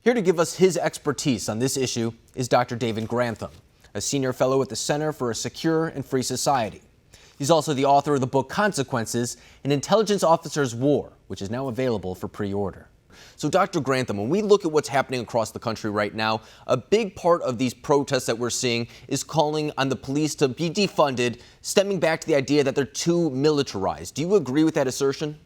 Here to give us his expertise on this issue is Dr. David Grantham, a senior fellow at the Center for a Secure and Free Society. He's also the author of the book Consequences, An Intelligence Officer's War, which is now available for pre-order. So, Dr. Grantham, when we look at what's happening across the country right now, a big part of these protests that we're seeing is calling on the police to be defunded, stemming back to the idea that they're too militarized. Do you agree with that assertion?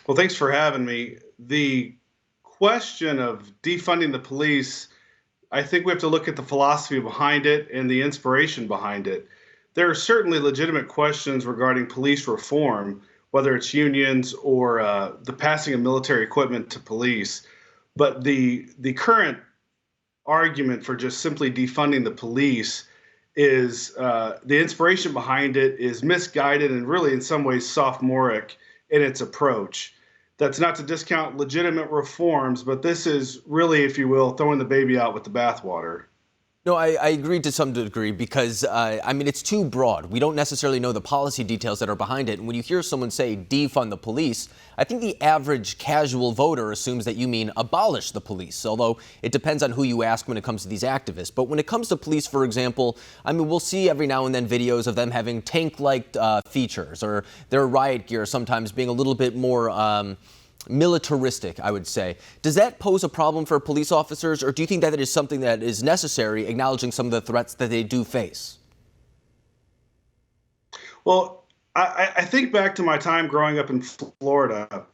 Well, thanks for having me. The question of defunding the police, I think we have to look at the philosophy behind it and the inspiration behind it. There are certainly legitimate questions regarding police reform, whether it's unions or the passing of military equipment to police. But the current argument for just simply defunding the police is the inspiration behind it is misguided and really in some ways sophomoric in its approach. That's not to discount legitimate reforms, but this is really, if you will, throwing the baby out with the bathwater. No, I agree to some degree because, it's too broad. We don't necessarily know the policy details that are behind it. And when you hear someone say defund the police, I think the average casual voter assumes that you mean abolish the police, although it depends on who you ask when it comes to these activists. But when it comes to police, for example, we'll see every now and then videos of them having tank-like features or their riot gear sometimes being a little bit more militaristic, I would say. Does that pose a problem for police officers, or do you think that it is something that is necessary, acknowledging some of the threats that they do face? Well, I think back to my time growing up in Florida,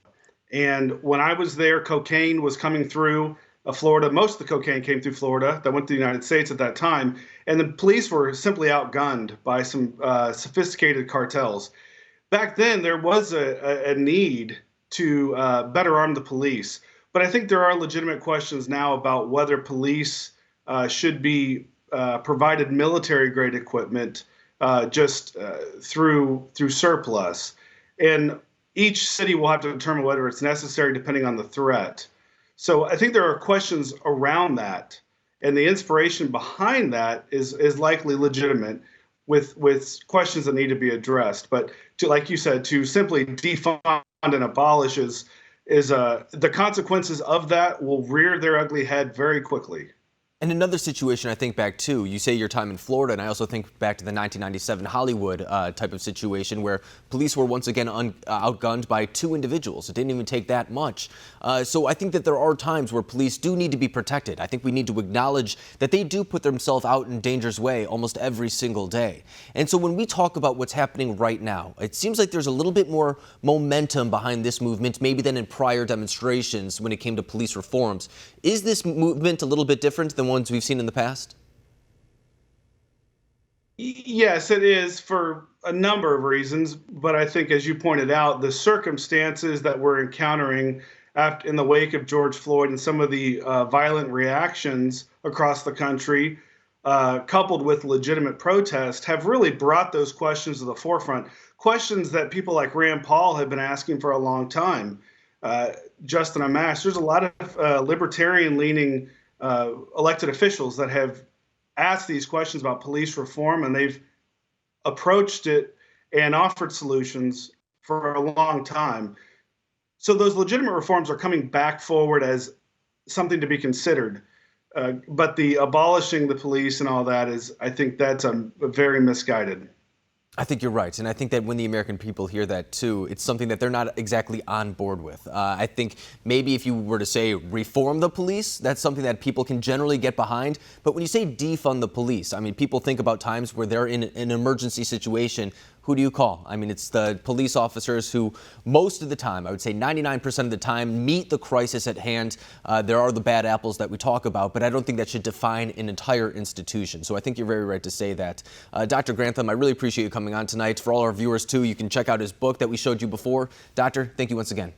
and when I was there, cocaine was coming through Florida. Most of the cocaine came through Florida that went to the United States at that time, and the police were simply outgunned by some sophisticated cartels. Back then, there was a need to better arm the police. But I think there are legitimate questions now about whether police should be provided military-grade equipment just through surplus. And each city will have to determine whether it's necessary depending on the threat. So I think there are questions around that. And the inspiration behind that is likely legitimate with questions that need to be addressed. But like you said, to simply defund and abolish is the consequences of that will rear their ugly head very quickly. And another situation I think back to, you say your time in Florida, and I also think back to the 1997 Hollywood type of situation where police were once again outgunned by two individuals. It didn't even take that much. So I think that there are times where police do need to be protected. I think we need to acknowledge that they do put themselves out in danger's way almost every single day. And so when we talk about what's happening right now, it seems like there's a little bit more momentum behind this movement maybe than in prior demonstrations when it came to police reforms. Is this movement a little bit different than ones we've seen in the past? Yes, it is for a number of reasons. But I think, as you pointed out, the circumstances that we're encountering in the wake of George Floyd and some of the violent reactions across the country, coupled with legitimate protest, have really brought those questions to the forefront. Questions that people like Rand Paul have been asking for a long time. Justin Amash, there's a lot of libertarian-leaning elected officials that have asked these questions about police reform, and they've approached it and offered solutions for a long time. So those legitimate reforms are coming back forward as something to be considered. But the abolishing the police and all that I think that's a very misguided. I think you're right. And I think that when the American people hear that, too, it's something that they're not exactly on board with. I think maybe if you were to say reform the police, that's something that people can generally get behind. But when you say defund the police, people think about times where they're in an emergency situation. Who do you call? It's the police officers who most of the time, I would say 99% of the time, meet the crisis at hand. There are the bad apples that we talk about, but I don't think that should define an entire institution. So I think you're very right to say that. Dr. Grantham, I really appreciate you coming on tonight. For all our viewers, too, you can check out his book that we showed you before. Doctor, thank you once again.